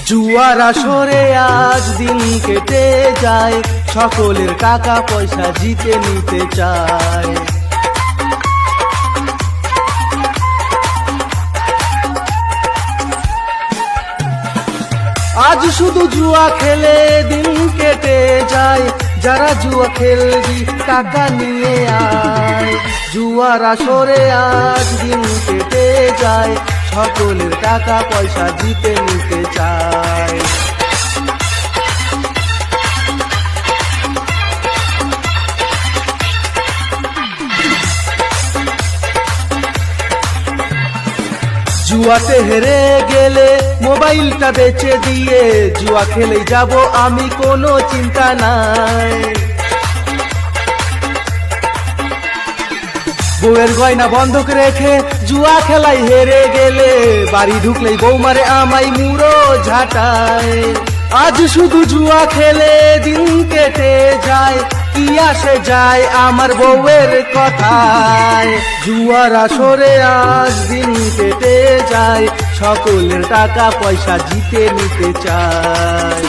জুয়ার আসরে আজ দিন কেটে যায়, সকলের টাকা পয়সা জিতে নিতে চায়। আজ শুধু জুয়া খেলে দিন কেটে যায়, যারা জুয়া খেলবি টাকা নিয়ে আয়। জুয়ার আসরে আজ দিন কেটে যায়, সকলের টাকা পয়সা জিতে নিতে চায়। জুয়াতে হেরে গেলে মোবাইলটা বেচে দিয়ে জুয়া খেলেই যাব আমি, কোনো চিন্তা নাই। বউয়ের গয়না বন্ধক রেখে জুয়া খেলাই হেরে গেলে, বাড়ি ঢুকলেই বউ মারে আমায় মুড়ো ঝাঁটায়। আজ শুধু জুয়া খেলে দিন কেটে যায়, কি আসে যায় আমার বউয়ের কথায়। জুয়ার আসরে আজ দিন কেটে যায়, সকলের টাকা পয়সা জিতে নিতে চায়।